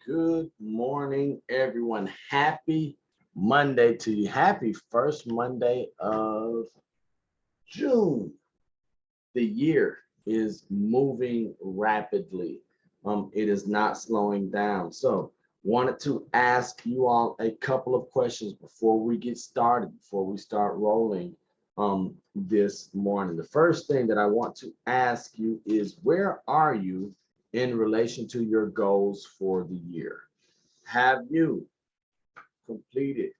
Good morning, everyone. Happy Monday to you. Happy first Monday of June. The year is moving rapidly. It is not slowing down. So, wanted to ask you all a couple of questions before we get started, before we start rolling this morning. The first thing that I want to ask you is where are you in relation to your goals for the year? Have you completed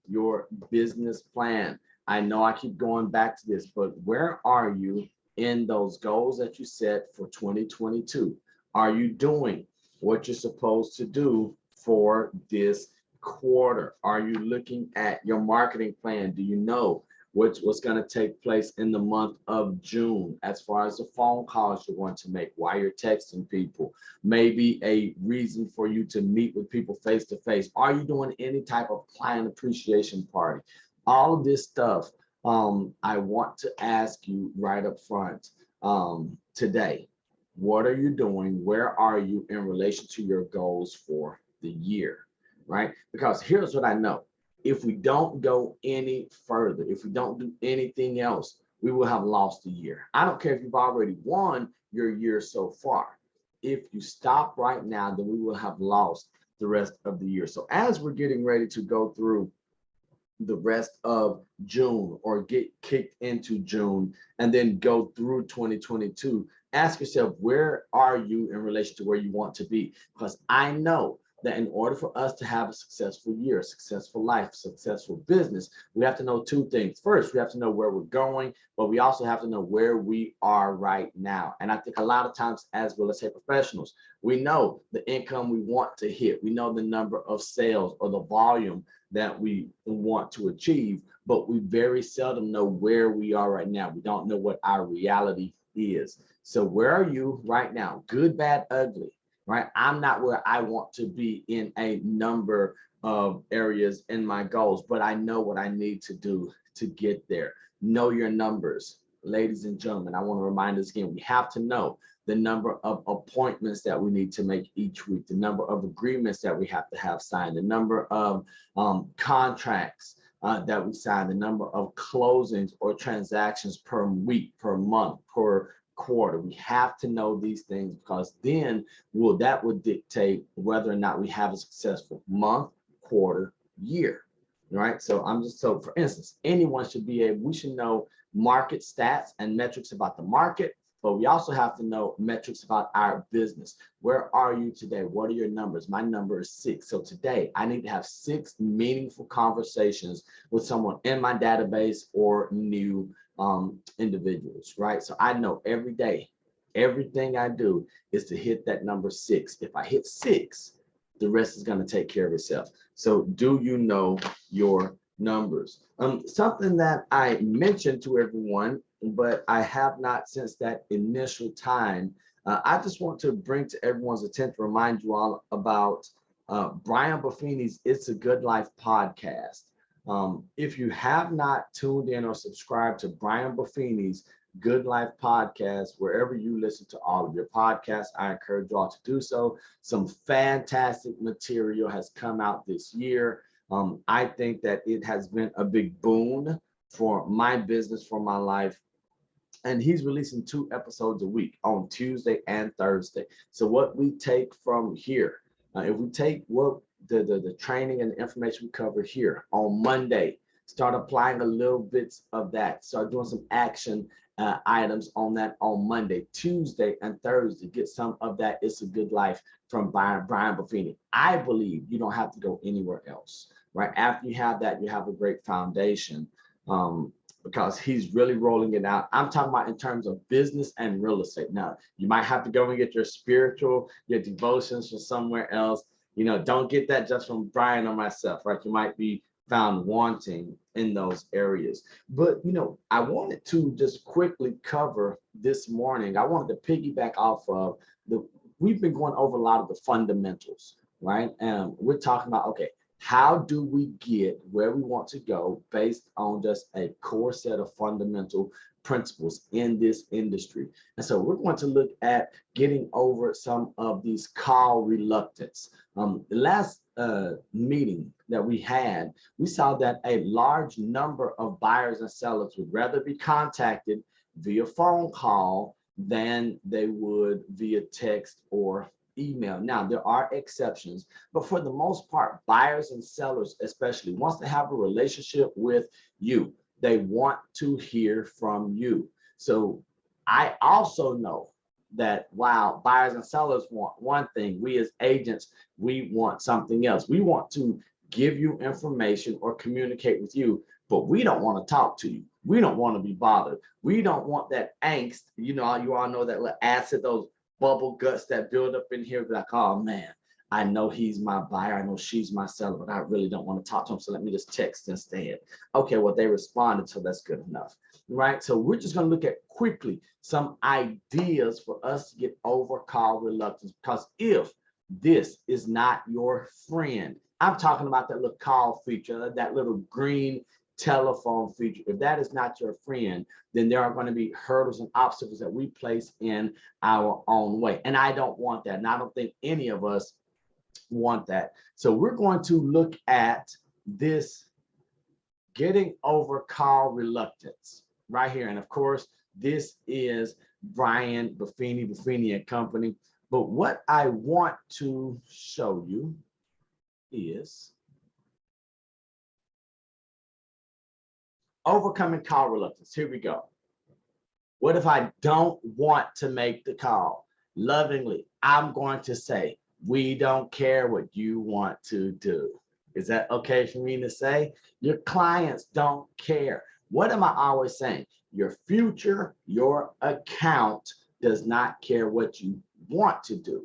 your business plan? I know I keep going back to this, but where are you in those goals that you set for 2022? Are you doing what you're supposed to do for this quarter? Are you looking at your marketing plan? Do you know what's going to take place in the month of June as far as the phone calls you're going to make, why you're texting people, maybe a reason for you to meet with people face to face? Are you doing any type of client appreciation party? All of this stuff, I want to ask you right up front today. What are you doing? Where are you in relation to your goals for the year? Right? Because here's what I know. If we don't go any further, if we don't do anything else, we will have lost the year. I don't care if you've already won your year so far. If you stop right now, then we will have lost the rest of the year. So as we're getting ready to go through the rest of June or get kicked into June and then go through 2022, ask yourself, where are you in relation to where you want to be? Because I know that in order for us to have a successful year, a successful life, successful business, we have to know two things. First, we have to know where we're going, but we also have to know where we are right now. And I think a lot of times as real estate professionals, we know the income we want to hit. We know the number of sales or the volume that we want to achieve, but we very seldom know where we are right now. We don't know what our reality is. So where are you right now? Good, bad, ugly, right? I'm not where I want to be in a number of areas in my goals, but I know what I need to do to get there. Know your numbers. Ladies and gentlemen, I want to remind us again, we have to know the number of appointments that we need to make each week, the number of agreements that we have to have signed, the number of contracts that we sign, the number of closings or transactions per week, per month, per quarter. We have to know these things because then that would dictate whether or not we have a successful month, quarter, year. Right. So for instance, anyone should be able, we should know market stats and metrics about the market, but we also have to know metrics about our business. Where are you today? What are your numbers? My number is 6. So today I need to have 6 meaningful conversations with someone in my database or new individuals, right? So I know every day, everything I do is to hit that number 6. If I hit 6, the rest is going to take care of itself. So do you know your numbers? Something that I mentioned to everyone, but I have not since that initial time. I just want to bring to everyone's attention, remind you all about Brian Buffini's It's a Good Life podcast. If you have not tuned in or subscribed to Brian Buffini's Good Life podcast, wherever you listen to all of your podcasts, I encourage you all to do so. Some fantastic material has come out this year. I think that it has been a big boon for my business, for my life. And he's releasing 2 episodes a week on Tuesday and Thursday. So what we take from here, if we take what the training and the information we cover here on Monday, start applying a little bits of that, start doing some action items on that on Monday, Tuesday, and Thursday. Get some of that It's a Good Life from Brian Buffini. I believe you don't have to go anywhere else, right? After you have that, you have a great foundation because he's really rolling it out. I'm talking about in terms of business and real estate. Now, you might have to go and get your spiritual, your devotions from somewhere else. Don't get that just from Brian or myself, right? You might be found wanting in those areas. But, I wanted to just quickly cover this morning. I wanted to piggyback off of we've been going over a lot of the fundamentals, right? And we're talking about, okay, How do we get where we want to go based on just a core set of fundamental principles in this industry? And so we're going to look at getting over some of these call reluctance. The last meeting that we had, we saw that a large number of buyers and sellers would rather be contacted via phone call than they would via text or email. Now, there are exceptions, but for the most part, buyers and sellers, especially, once they have a relationship with you, they want to hear from you. So I also know that while buyers and sellers want one thing, we as agents, we want something else. We want to give you information or communicate with you, but we don't want to talk to you. We don't want to be bothered. We don't want that angst. You know, you all know that little acid, those bubble guts that build up in here. Be like, oh man, I know he's my buyer, I know she's my seller, but I really don't want to talk to him, so let me just text instead. Okay, well, they responded, so that's good enough, right? So we're just going to look at quickly some ideas for us to get over call reluctance, because if this is not your friend, I'm talking about that little call feature, that little green telephone feature. If that is not your friend, then there are going to be hurdles and obstacles that we place in our own way. And I don't want that. And I don't think any of us want that. So we're going to look at this getting over call reluctance right here. And of course, this is Brian Buffini and Company. But what I want to show you is overcoming call reluctance. Here we go. What if I don't want to make the call? Lovingly, I'm going to say, we don't care what you want to do. Is that okay for me to say? Your clients don't care. What am I always saying? Your future, your account does not care what you want to do.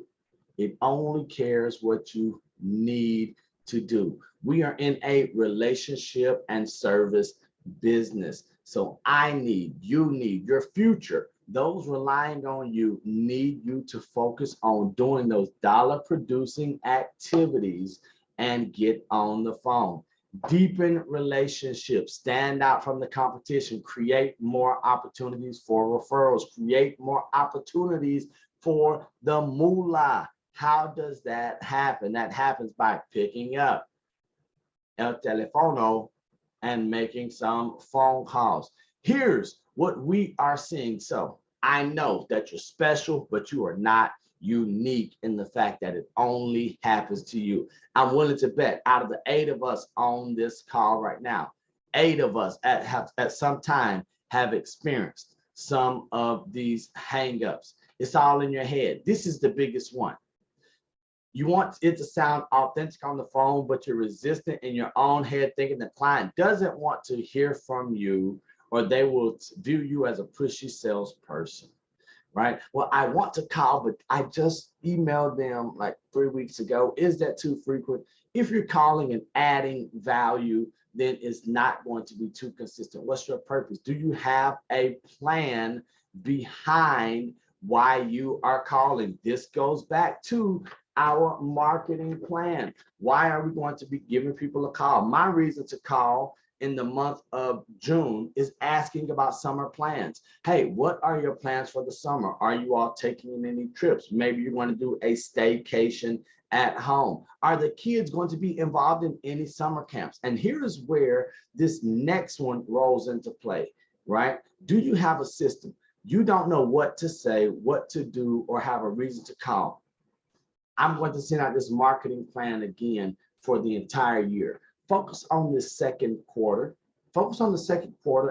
It only cares what you need to do. We are in a relationship and service business. So I need, you need, your future, those relying on you need you to focus on doing those dollar producing activities and get on the phone. Deepen relationships, stand out from the competition, create more opportunities for referrals, create more opportunities for the moolah. How does that happen? That happens by picking up el teléfono and making some phone calls. Here's what we are seeing. So I know that you're special, but you are not unique in the fact that it only happens to you. I'm willing to bet out of the 8 of us on this call right now, 8 of us at some time have experienced some of these hangups. It's all in your head. This is the biggest one. You want it to sound authentic on the phone, but you're resistant in your own head, thinking the client doesn't want to hear from you, or they will view you as a pushy salesperson, right? Well, I want to call, but I just emailed them like 3 weeks ago. Is that too frequent? If you're calling and adding value, then it's not going to be too consistent. What's your purpose? Do you have a plan behind why you are calling? This goes back to our marketing plan. Why are we going to be giving people a call? My reason to call in the month of June is asking about summer plans. Hey, what are your plans for the summer? Are you all taking any trips? Maybe you want to do a staycation at home. Are the kids going to be involved in any summer camps? And here is where this next one rolls into play, right? Do you have a system? You don't know what to say, what to do, or have a reason to call. I'm going to send out this marketing plan again for the entire year. Focus on this second quarter,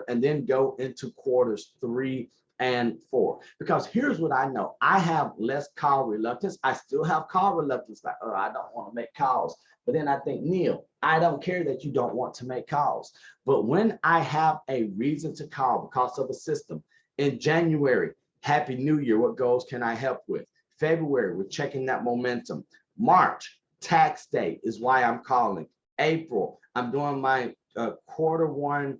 and then go into quarters 3 and 4. Because here's what I know. I have less call reluctance. I still have call reluctance, like, oh, I don't want to make calls. But then I think, Neil, I don't care that you don't want to make calls. But when I have a reason to call because of a system, in January, Happy New Year, what goals can I help with? February, we're checking that momentum. March, tax day is why I'm calling. April, I'm doing my quarter 1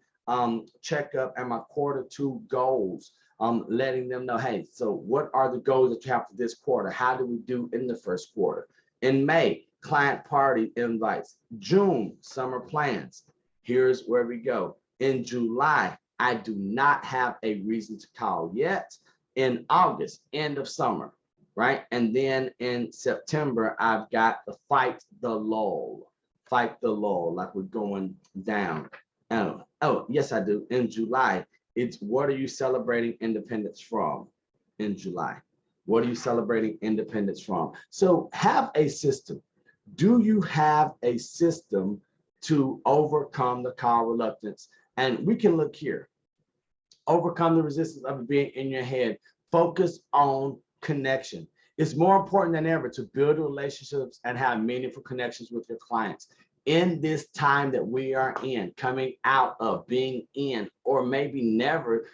checkup and my quarter 2 goals. Letting them know, hey, so what are the goals that you have for this quarter? How do we do in the first quarter? In May, client party invites. June, summer plans. Here's where we go. In July, I do not have a reason to call yet. In August, end of summer, right? And then in September, I've got the fight the lull, like we're going down. Oh, yes, I do. In July, it's what are you celebrating independence from in July? What are you celebrating independence from? So have a system. Do you have a system to overcome the call reluctance? And we can look here. Overcome the resistance of it being in your head. Focus on connection. It's more important than ever to build relationships and have meaningful connections with your clients. In this time that we are in, coming out of being in, or maybe never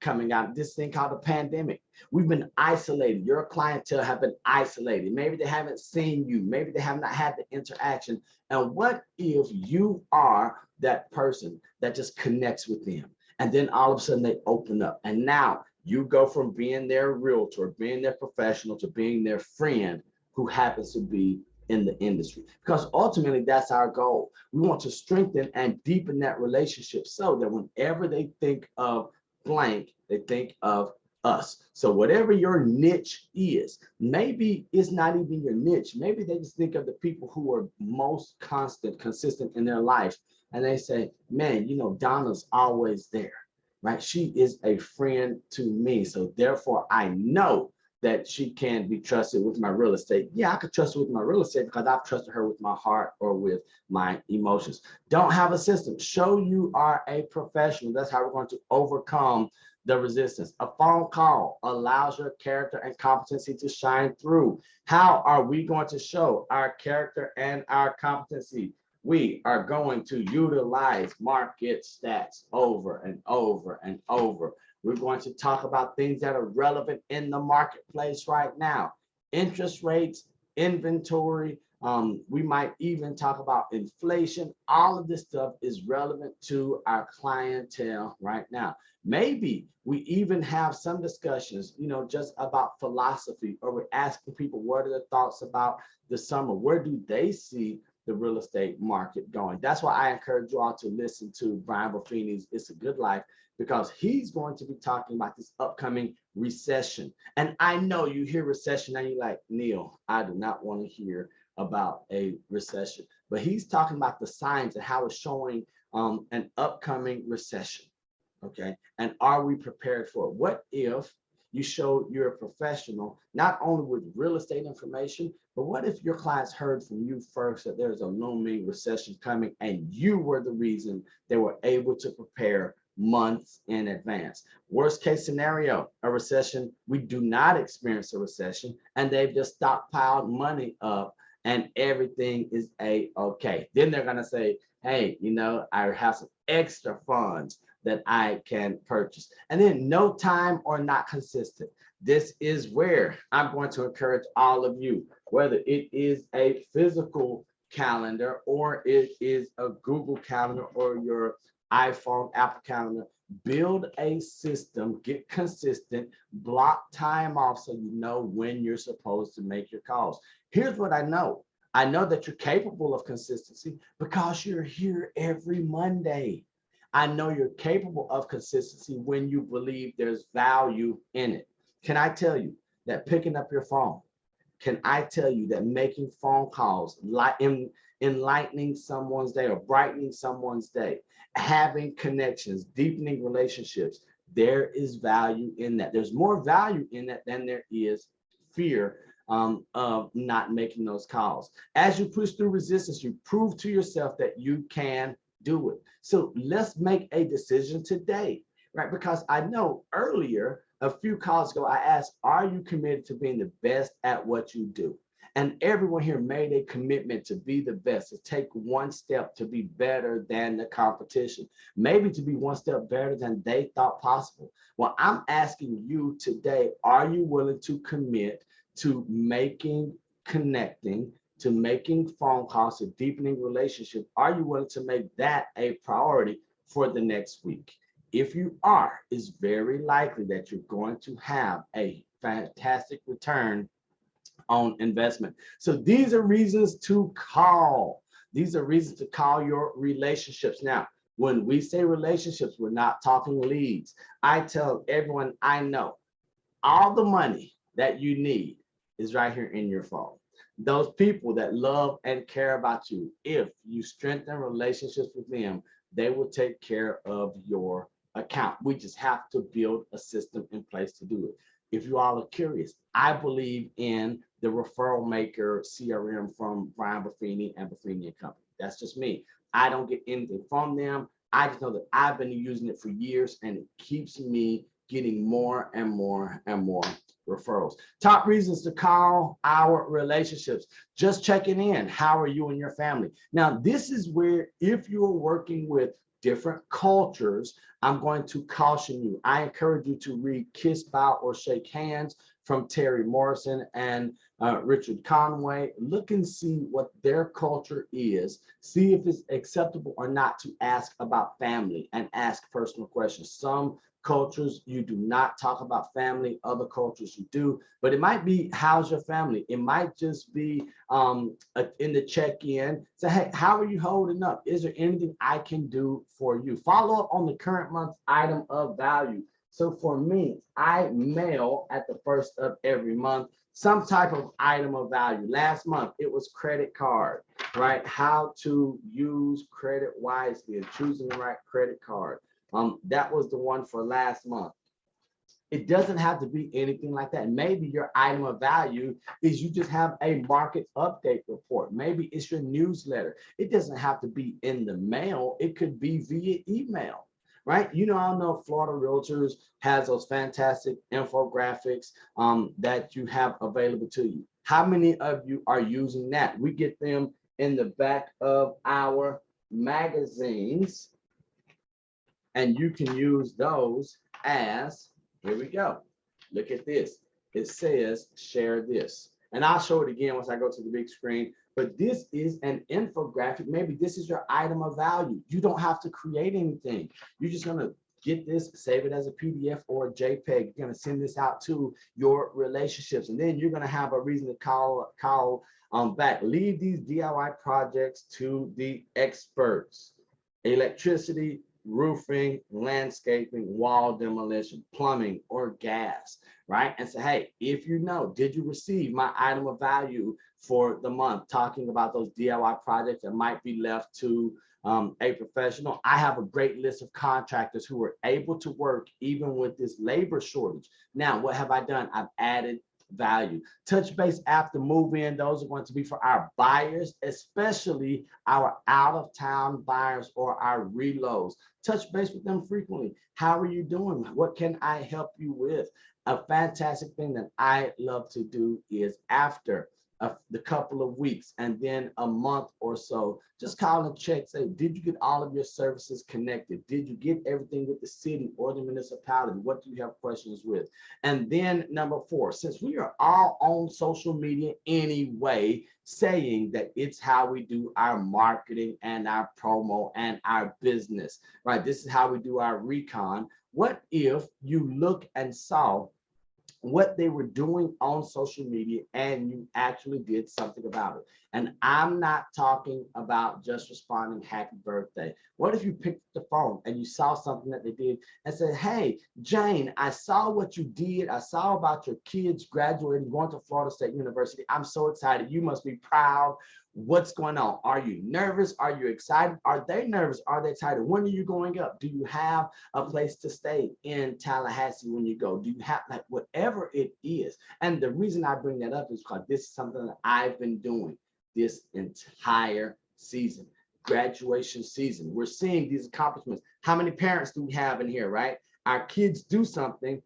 coming out of this thing called a pandemic, we've been isolated. Your clientele have been isolated. Maybe they haven't seen you. Maybe they have not had the interaction. And what if you are that person that just connects with them? And then all of a sudden they open up. And now you go from being their realtor, being their professional, to being their friend who happens to be in the industry. Because ultimately that's our goal. We want to strengthen and deepen that relationship so that whenever they think of blank, they think of us. So whatever your niche is, maybe it's not even your niche. Maybe they just think of the people who are most consistent in their life. And they say, man, you know, Donna's always there, right? She is a friend to me. So therefore, I know that she can be trusted with my real estate. Yeah, I could trust her with my real estate because I've trusted her with my heart or with my emotions. Don't have a system. Show you are a professional. That's how we're going to overcome the resistance. A phone call allows your character and competency to shine through. How are we going to show our character and our competency? We are going to utilize market stats over and over and over. We're going to talk about things that are relevant in the marketplace right now. Interest rates, inventory. We might even talk about inflation. All of this stuff is relevant to our clientele right now. Maybe we even have some discussions, you know, just about philosophy, or we're asking people what are their thoughts about the summer? Where do they see the real estate market going? That's why I encourage you all to listen to Brian Buffini's It's a Good Life, because he's going to be talking about this upcoming recession. And I know you hear recession and you're like, Neil, I do not want to hear about a recession. But he's talking about the signs and how it's showing an upcoming recession. Okay. And are we prepared for it? What if you show you're a professional, not only with real estate information, but what if your clients heard from you first that there's a looming recession coming and you were the reason they were able to prepare months in advance? Worst case scenario, a recession, we do not experience a recession and they've just stockpiled money up and everything is a-okay. Then they're gonna say, hey, you know, I have some extra funds that I can purchase. And then no time or not consistent. This is where I'm going to encourage all of you, whether it is a physical calendar or it is a Google calendar or your iPhone Apple calendar, build a system, get consistent, block time off so you know when you're supposed to make your calls. Here's what I know. I know that you're capable of consistency because you're here every Monday. I know you're capable of consistency when you believe there's value in it. Can I tell you that picking up your phone, can I tell you that making phone calls, enlightening someone's day or brightening someone's day, having connections, deepening relationships, there is value in that. There's more value in that than there is fear of not making those calls. As you push through resistance, you prove to yourself that you can do it. So let's make a decision today, right? Because I know earlier, a few calls ago, I asked, are you committed to being the best at what you do? And everyone here made a commitment to be the best, to take one step to be better than the competition, maybe to be one step better than they thought possible. Well, I'm asking you today, are you willing to commit to connecting, to making phone calls, to deepening relationships? Are you willing to make that a priority for the next week? If you are, it's very likely that you're going to have a fantastic return on investment. So these are reasons to call. These are reasons to call your relationships. Now, when we say relationships, we're not talking leads. I tell everyone I know, all the money that you need is right here in your phone. Those people that love and care about you, if you strengthen relationships with them, they will take care of your account. We just have to build a system in place to do it. If you all are curious, I believe in the referral maker CRM from Brian Buffini and Buffini and Company. That's just me. I don't get anything from them. I just know that I've been using it for years and it keeps me getting more and more and more referrals. Top reasons to call our relationships. Just checking in. How are you and your family? Now, this is where if you're working with different cultures, I'm going to caution you. I encourage you to read Kiss, Bow, or Shake Hands from Terry Morrison and Richard Conway. Look and see what their culture is. See if it's acceptable or not to ask about family and ask personal questions. Some cultures you do not talk about family, other cultures you do, but it might be, how's your family? It might just be in the check-in, say, hey, how are you holding up? Is there anything I can do for you? Follow up on the current month's item of value. So for me, I mail at the first of every month some type of item of value. Last month, it was credit card, right? How to use credit wisely and choosing the right credit card. That was the one for last month. It doesn't have to be anything like that. Maybe your item of value is you just have a market update report. Maybe it's your newsletter. It doesn't have to be in the mail. It could be via email, right? You know, I know Florida Realtors has those fantastic infographics that you have available to you. How many of you are using that? We get them in the back of our magazines, and you can use those as, here we go. Look at this. It says share this. And I'll show it again once I go to the big screen. But this is an infographic. Maybe this is your item of value. You don't have to create anything. You're just going to get this, save it as a PDF or a JPEG. You're going to send this out to your relationships. And then you're going to have a reason to call back. Leave these DIY projects to the experts. Electricity, roofing, landscaping, wall demolition, plumbing, or gas, right? And say, hey, if you know, did you receive my item of value for the month? Talking about those DIY projects that might be left to a professional. I have a great list of contractors who are able to work even with this labor shortage. Now, what have I done? I've added value. Touch base after move in. Those are going to be for our buyers, especially our out of town buyers or our reloads. Touch base with them frequently. How are you doing? What can I help you with? A fantastic thing that I love to do is after the couple of weeks and then a month or so, just call and check, say, did you get all of your services connected? Did you get everything with the city or the municipality? What do you have questions with? And then number 4, since we are all on social media anyway, saying that it's how we do our marketing and our promo and our business, right? This is how we do our recon. What if you look and saw what they were doing on social media and you actually did something about it? And I'm not talking about just responding happy birthday. What if you picked the phone and you saw something that they did and said, hey, Jane, I saw what you did. I saw about your kids graduating, going to Florida State University. I'm so excited. You must be proud. What's going on? Are you nervous? Are you excited? Are they nervous? Are they excited? When are you going up? Do you have a place to stay in Tallahassee when you go? Do you have, like, whatever it is? And the reason I bring that up is because this is something that I've been doing this entire season, graduation season. We're seeing these accomplishments. How many parents do we have in here, right? Our kids do something.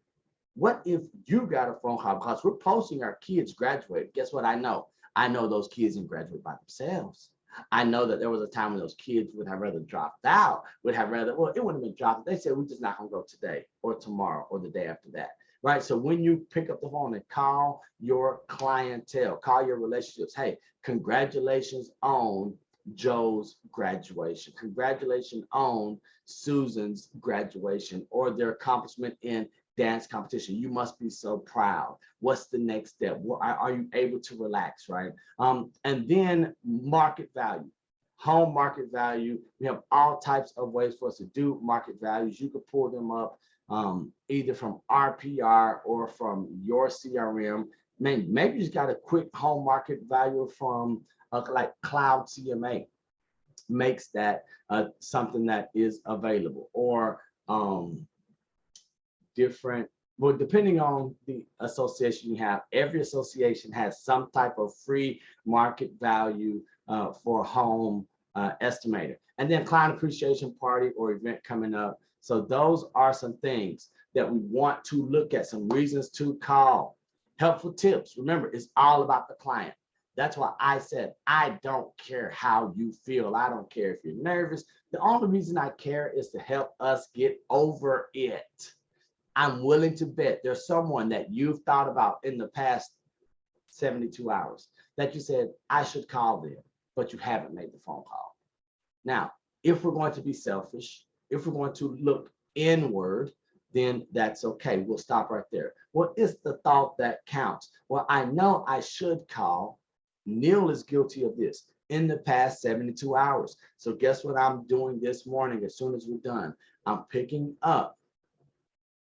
What if you got a phone call? Because we're posting our kids graduate. Guess what I know? I know those kids didn't graduate by themselves. I know that there was a time when those kids would have rather dropped out, would have rather, well, it wouldn't have been dropped. They said, we're just not going to go today or tomorrow or the day after that, right? So when you pick up the phone and call your clientele, call your relationships, hey, congratulations on Joe's graduation. Congratulations on Susan's graduation or their accomplishment in dance competition. You must be so proud. What's the next step? What, are you able to relax, right? And then market value. Home market value. We have all types of ways for us to do market values. You could pull them up either from RPR or from your CRM. Maybe you just got a quick home market value from like Cloud CMA makes that something that is available, or different, well, depending on the association you have, every association has some type of free market value for home estimator. And then client appreciation party or event coming up. So those are some things that we want to look at, some reasons to call. Helpful tips. Remember, it's all about the client. That's why I said, I don't care how you feel. I don't care if you're nervous. The only reason I care is to help us get over it. I'm willing to bet there's someone that you've thought about in the past 72 hours that you said, I should call them, but you haven't made the phone call. Now, if we're going to be selfish, if we're going to look inward, then that's okay. We'll stop right there. Well, it's the thought that counts. Well, I know I should call. Neil is guilty of this in the past 72 hours. So guess what I'm doing this morning as soon as we're done? I'm picking up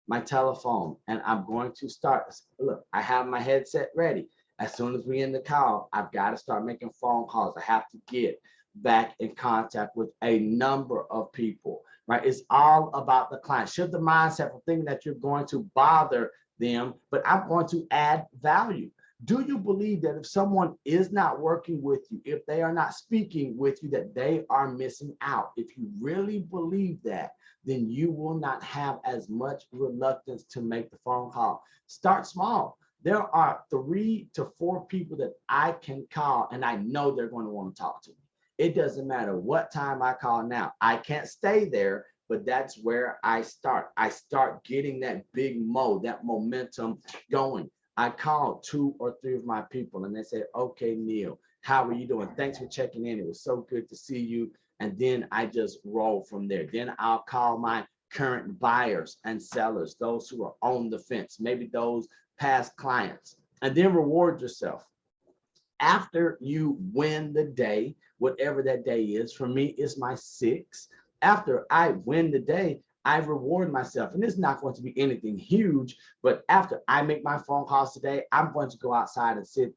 my telephone and I'm going to start. Look, I have my headset ready. As soon as we end the call, I've got to start making phone calls. I have to get back in contact with a number of people, right? It's all about the client. Shift the mindset from thinking that you're going to bother them, but I'm going to add value. Do you believe that if someone is not working with you, if they are not speaking with you, that they are missing out? If you really believe that, then you will not have as much reluctance to make the phone call. Start small. There are 3 to 4 people that I can call and I know they're going to want to talk to me. It doesn't matter what time I call now. I can't stay there, but that's where I start. I start getting that big that momentum going. I called 2 or 3 of my people and they said, okay, Neil, how are you doing? Thanks for checking in. It was so good to see you. And then I just roll from there. Then I'll call my current buyers and sellers, those who are on the fence, maybe those past clients, and then reward yourself. After you win the day, whatever that day is, for me, it's my 6. After I win the day, I reward myself. And it's not going to be anything huge, but after I make my phone calls today, I'm going to go outside and sit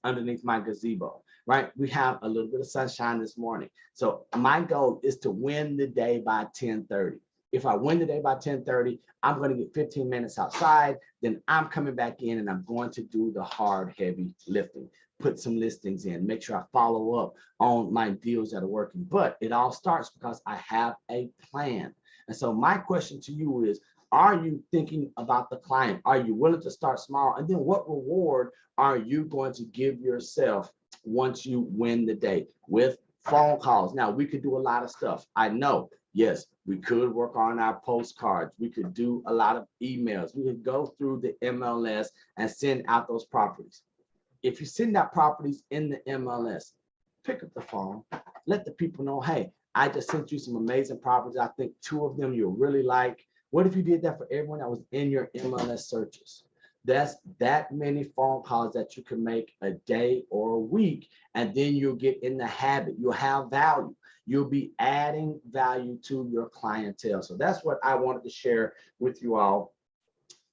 underneath my gazebo, right? We have a little bit of sunshine this morning. So my goal is to win the day by 10:30. If I win the day by 10:30, I'm going to get 15 minutes outside. Then I'm coming back in and I'm going to do the hard, heavy lifting. Put some listings in, make sure I follow up on my deals that are working. But it all starts because I have a plan. And so my question to you is, are you thinking about the client? Are you willing to start small? And then what reward are you going to give yourself once you win the day with phone calls? Now, we could do a lot of stuff. I know, yes, we could work on our postcards. We could do a lot of emails. We could go through the MLS and send out those properties. If you send out properties in the MLS, pick up the phone, let the people know, hey, I just sent you some amazing properties. I think 2 of them you'll really like. What if you did that for everyone that was in your MLS searches? That's that many phone calls that you can make a day or a week, and then you'll get in the habit. You'll have value. You'll be adding value to your clientele. So that's what I wanted to share with you all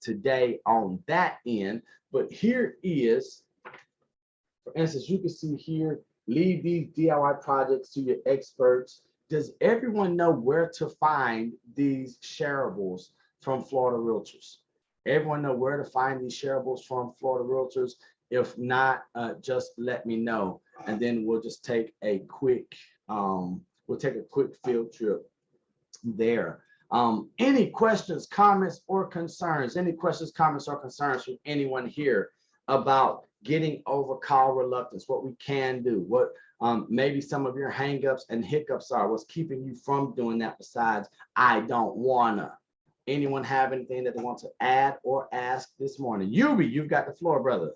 today on that end. But here is, for instance, you can see here, leave these DIY projects to your experts. Does everyone know where to find these shareables from Florida Realtors? Everyone know where to find these shareables from Florida Realtors? If not, just let me know, and then we'll just take a quick field trip there. Any questions, comments, or concerns? Any questions, comments, or concerns from anyone here about getting over call reluctance, what we can do, what maybe some of your hangups and hiccups are, what's keeping you from doing that besides I don't wanna? Anyone have anything that they want to add or ask this morning? Yubi, you've got the floor, brother.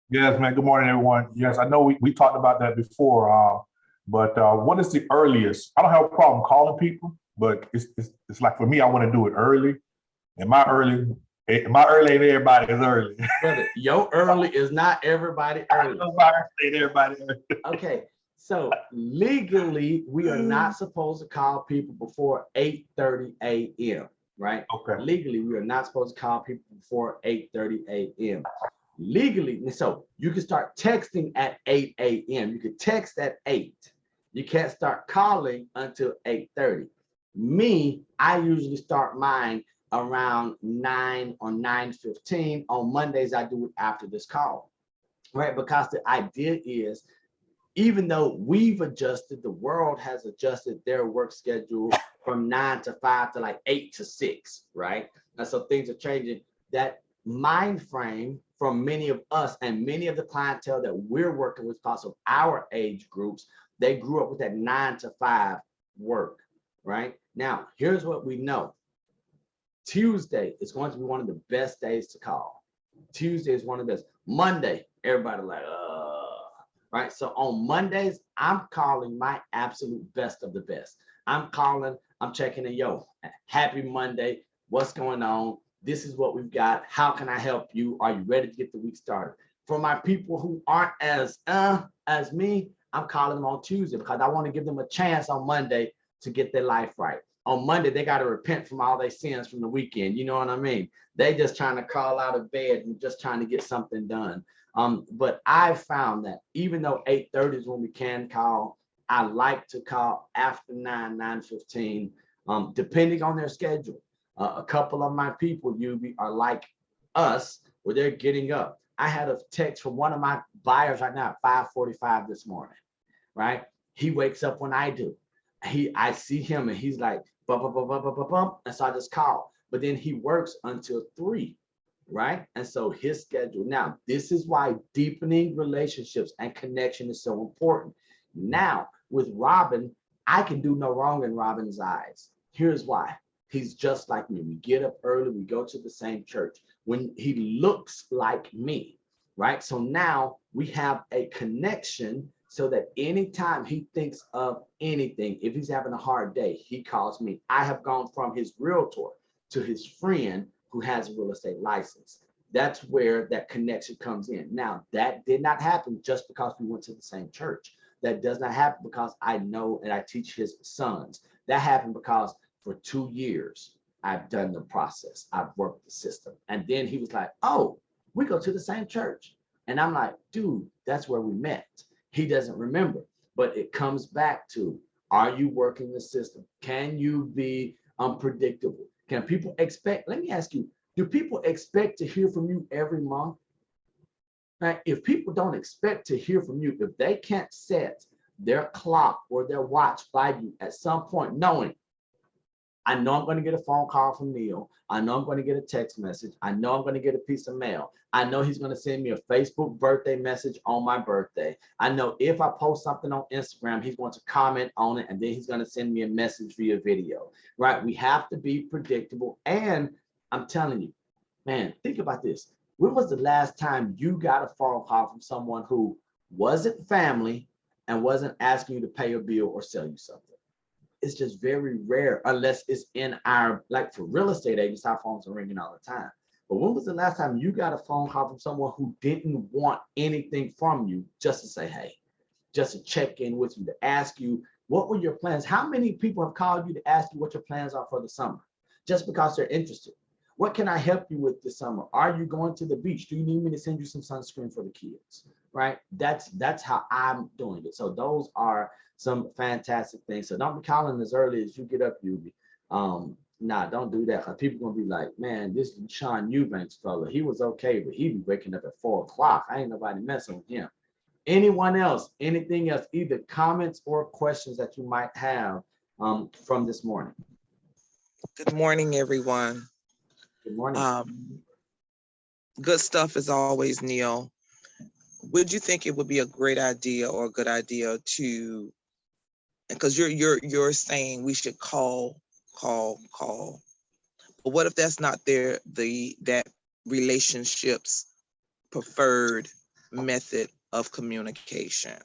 Yes, man. Good morning, everyone. Yes, I know we talked about that before, but what is the earliest? I don't have a problem calling people, but it's like for me, I want to do it early. And my early ain't everybody is early. Brother, your early is not everybody early. My early ain't everybody early. Okay, so legally, we are not supposed to call people before 8:30 a.m., right? Okay. Legally, we are not supposed to call people before 8:30 a.m. Legally, so you can start texting at 8 a.m. You can text at 8. You can't start calling until 8:30. Me, I usually start mine around 9 or 9:15. On Mondays, I do it after this call, right? Because the idea is, even though we've adjusted, the world has adjusted their work schedule from 9 to 5 to like 8 to 6, right? And so things are changing. That mind frame from many of us and many of the clientele that we're working with, because of our age groups, they grew up with that 9 to 5 work, right? Now, here's what we know. Tuesday is going to be one of the best days to call. Tuesday is one of the best. Monday, everybody like, right? So on Mondays, I'm calling my absolute best of the best. I'm calling, I'm checking in, yo, happy Monday. What's going on? This is what we've got. How can I help you? Are you ready to get the week started? For my people who aren't as me, I'm calling them on Tuesday because I want to give them a chance on Monday to get their life right. On Monday, they got to repent from all their sins from the weekend. You know what I mean? They just trying to crawl out of bed and just trying to get something done. But I found that even though 8:30 is when we can call, I like to call after 9, 9:15, depending on their schedule. A couple of my people, are like us, where they're getting up. I had a text from one of my buyers right now at 5:45 this morning, right? He wakes up when I do. I see him and he's like, bump, bump, bump, bump, bump, bump, and so I just call. But then he works until 3, right? And so his schedule. Now, this is why deepening relationships and connection is so important. Now, with Robin, I can do no wrong in Robin's eyes. Here's why. He's just like me. We get up early, we go to the same church. When he looks like me, right? So now we have a connection so that anytime he thinks of anything, if he's having a hard day, he calls me. I have gone from his realtor to his friend who has a real estate license. That's where that connection comes in. Now, that did not happen just because we went to the same church. That does not happen because I know and I teach his sons. That happened because for 2 years, I've done the process. I've worked the system. And then he was like, oh, we go to the same church. And I'm like, dude, that's where we met. He doesn't remember, but it comes back to, are you working the system? Can you be unpredictable? Can people expect, let me ask you, do people expect to hear from you every month? Now, if people don't expect to hear from you, if they can't set their clock or their watch by you at some point, knowing, I know I'm going to get a phone call from Neil. I know I'm going to get a text message. I know I'm going to get a piece of mail. I know he's going to send me a Facebook birthday message on my birthday. I know if I post something on Instagram, he's going to comment on it, and then he's going to send me a message via video, right? We have to be predictable. And I'm telling you, man, think about this. When was the last time you got a phone call from someone who wasn't family and wasn't asking you to pay a bill or sell you something? It's just very rare, unless it's in our, like for real estate agents, our phones are ringing all the time. But when was the last time you got a phone call from someone who didn't want anything from you, just to say, hey, just to check in with you, to ask you, what were your plans? How many people have called you to ask you what your plans are for the summer, just because they're interested? What can I help you with this summer? Are you going to the beach? Do you need me to send you some sunscreen for the kids? Right? That's how I'm doing it. So those are some fantastic things. So don't be calling as early as you get up, Yubi. Nah, don't do that. Because people gonna be like, man, this Sean Eubanks fella, he was okay, but he be waking up at 4 o'clock. I ain't nobody messing with him. Anyone else, anything else, either comments or questions that you might have from this morning? Good morning, everyone. Good morning. Good stuff as always, Neil. Would you think it would be a great idea or a good idea to, because you're saying we should call. But what if that's not that relationship's preferred method of communication?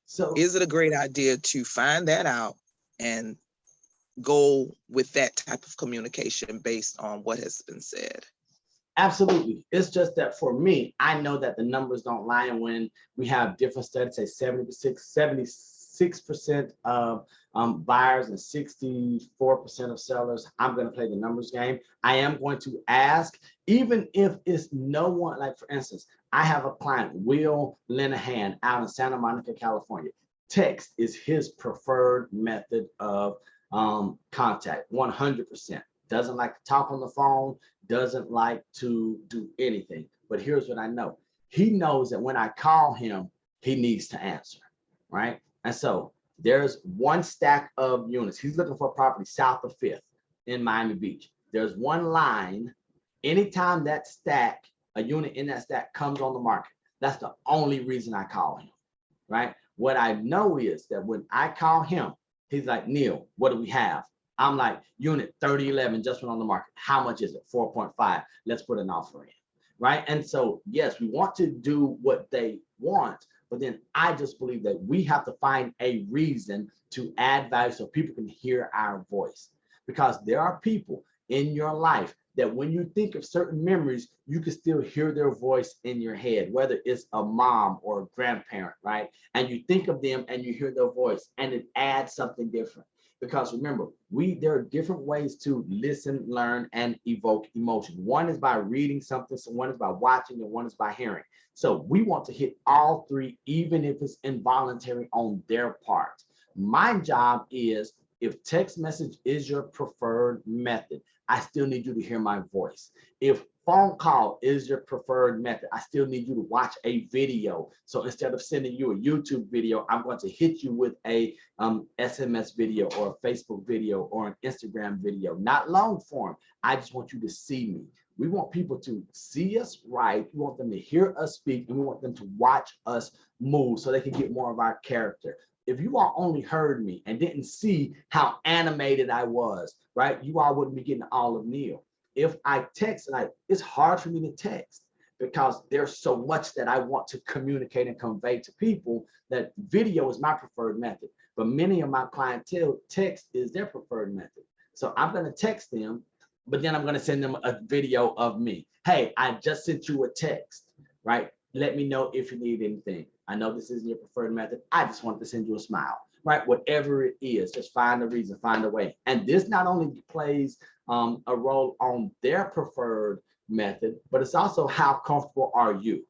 So is it a great idea to find that out and go with that type of communication based on what has been said. Absolutely. It's just that for me, I know that the numbers don't lie. And when we have different studies, say 76% of buyers and 64% of sellers, I'm going to play the numbers game. I am going to ask, even if it's no one, like for instance, I have a client, Will Linehan, out in Santa Monica, California. Text is his preferred method of contact, 100%. Doesn't like to talk on the phone, doesn't like to do anything. But here's what I know. He knows that when I call him, he needs to answer, right? And so there's one stack of units. He's looking for a property south of 5th in Miami Beach. There's one line. Anytime that stack, a unit in that stack comes on the market, that's the only reason I call him, right? What I know is that when I call him, he's like, Neil, what do we have? I'm like, unit 3011 just went on the market. How much is it? 4.5. Let's put an offer in, right? And so, yes, we want to do what they want, but then I just believe that we have to find a reason to add value so people can hear our voice. Because there are people in your life that when you think of certain memories, you can still hear their voice in your head, whether it's a mom or a grandparent, right? And you think of them and you hear their voice and it adds something different. Because remember, there are different ways to listen, learn, and evoke emotion. One is by reading something, so one is by watching, and one is by hearing. So we want to hit all three, even if it's involuntary on their part. My job is, if text message is your preferred method, I still need you to hear my voice. If phone call is your preferred method, I still need you to watch a video. So instead of sending you a YouTube video, I'm going to hit you with a SMS video or a Facebook video or an Instagram video, not long form. I just want you to see me. We want people to see us right. We want them to hear us speak, and we want them to watch us move so they can get more of our character. If you all only heard me and didn't see how animated I was, right, you all wouldn't be getting all of Neil. If I text, it's hard for me to text because there's so much that I want to communicate and convey to people that video is my preferred method. But many of my clientele, text is their preferred method. So I'm going to text them, but then I'm going to send them a video of me. Hey, I just sent you a text, right? Let me know if you need anything. I know this isn't your preferred method. I just want to send you a smile, right? Whatever it is, just find a reason, find a way. And this not only plays a role on their preferred method, but it's also how comfortable are you,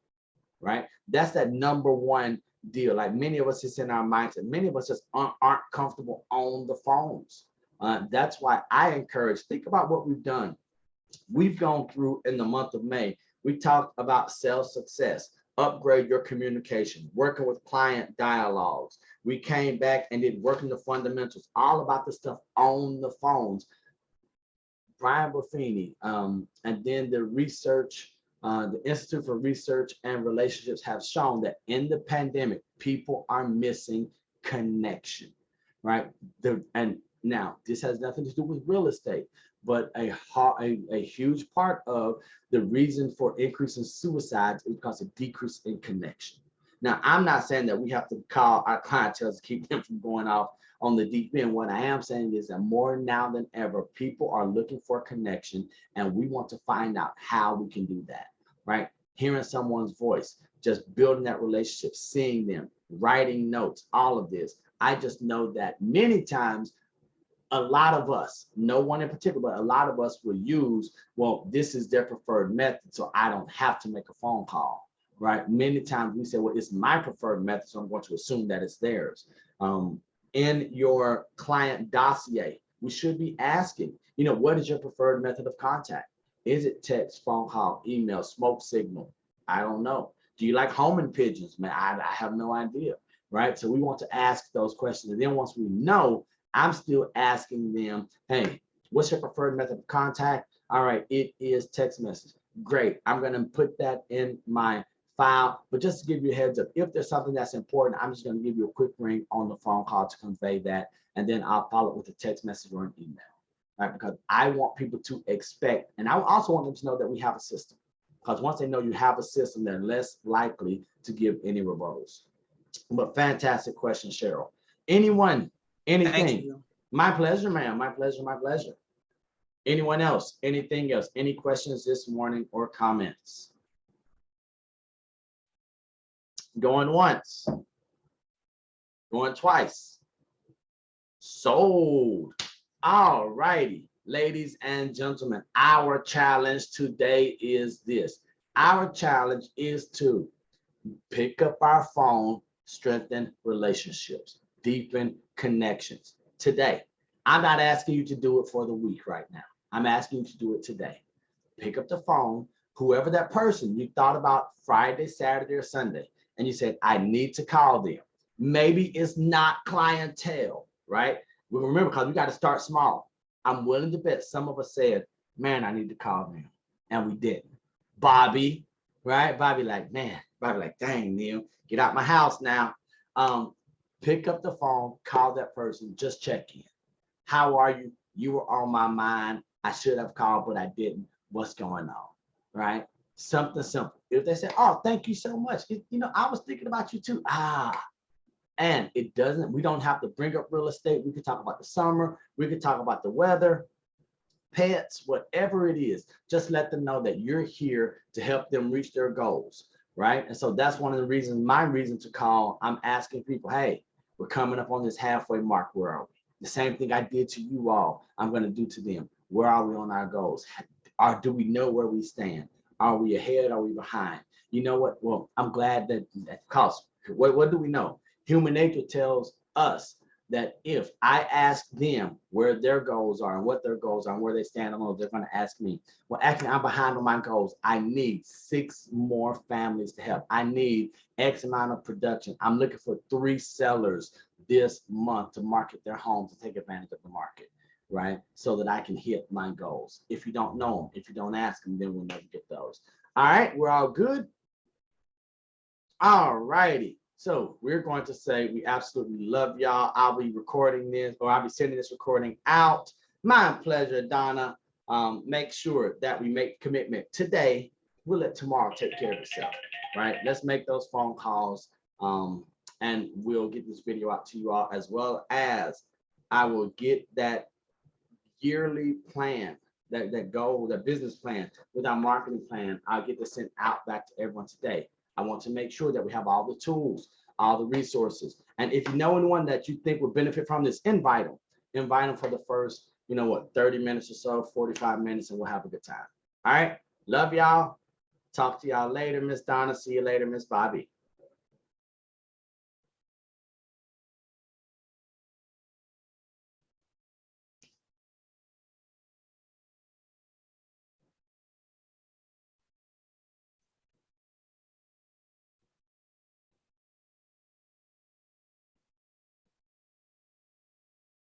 right? That's that number one deal. Like many of us, it's in our mindset. Many of us just aren't comfortable on the phones. That's why I encourage, think about what we've done. We've gone through in the month of May, we talked about sales success, upgrade your communication, working with client dialogues. We came back and did working the fundamentals, all about the stuff on the phones. Brian Buffini, and then the research, the Institute for Research and Relationships have shown that in the pandemic, people are missing connection, right? And now this has nothing to do with real estate, but a huge part of the reason for increase in suicides is because of decrease in connection. Now, I'm not saying that we have to call our clientele to keep them from going off on the deep end. What I am saying is that more now than ever, people are looking for connection, and we want to find out how we can do that, right? Hearing someone's voice, just building that relationship, seeing them, writing notes, all of this. I just know that many times, a lot of us, no one in particular, but a lot of us will use, well, this is their preferred method, so I don't have to make a phone call, right? Many times we say, well, it's my preferred method, so I'm going to assume that it's theirs. In your client dossier, we should be asking, what is your preferred method of contact? Is it text, phone call, email, smoke signal? I don't know. Do you like homing pigeons? Man, I have no idea, right? So we want to ask those questions. And then once we know, I'm still asking them, hey, what's your preferred method of contact? All right, it is text message. Great. I'm going to put that in my file, but just to give you a heads up, if there's something that's important, I'm just going to give you a quick ring on the phone call to convey that, and then I'll follow up with a text message or an email, right? Because I want people to expect, and I also want them to know that we have a system, because once they know you have a system, they're less likely to give any rebuttals. But fantastic question, Cheryl. Anyone, anything? My pleasure, ma'am. My pleasure. My pleasure. Anyone else? Anything else? Any questions this morning or comments? Going once. Going twice. Sold. All righty. Ladies and gentlemen, our challenge today is this. Our challenge is to pick up our phone, strengthen relationships, deepen connections. Today, I'm not asking you to do it for the week right now. I'm asking you to do it today. Pick up the phone, whoever that person you thought about Friday, Saturday, or Sunday, and you said, I need to call them. Maybe it's not clientele, right? We remember, because we got to start small. I'm willing to bet some of us said, man, I need to call them. And we didn't. Bobby, right? Bobby like, man, Bobby like, dang, Neil, get out my house now. Pick up the phone, call that person, just check in. How are you? You were on my mind. I should have called, but I didn't. What's going on, right? Something simple. If they say, oh, thank you so much. I was thinking about you too. And it doesn't, we don't have to bring up real estate. We could talk about the summer. We could talk about the weather, pets, whatever it is. Just let them know that you're here to help them reach their goals, right? And so that's one of the reasons, my reason to call. I'm asking people, hey, we're coming up on this halfway mark. Where are we? The same thing I did to you all, I'm going to do to them. Where are we on our goals? Or do we know where we stand? Are we ahead? Are we behind? You know what? Well, I'm glad that, because what do we know? Human nature tells us that if I ask them where their goals are and what their goals are and where they stand alone, they're going to ask me, well, actually, I'm behind on my goals. I need 6 more families to help. I need X amount of production. I'm looking for 3 sellers this month to market their home to take advantage of the market, right? So that I can hit my goals. If you don't know them, if you don't ask them, then we'll never get those. All right, we're all good. All righty. So we're going to say we absolutely love y'all. I'll be recording this, or I'll be sending this recording out. My pleasure, Donna. Make sure that we make commitment today. We'll let tomorrow take care of itself, right? Let's make those phone calls, and we'll get this video out to you all, as well as I will get that yearly plan, that goal, that business plan with our marketing plan. I'll get this sent out back to everyone today. I want to make sure that we have all the tools, all the resources. And if you know anyone that you think would benefit from this, invite them for the first, 30 minutes or so, 45 minutes, and we'll have a good time. All right. Love y'all. Talk to y'all later, Miss Donna. See you later, Miss Bobby.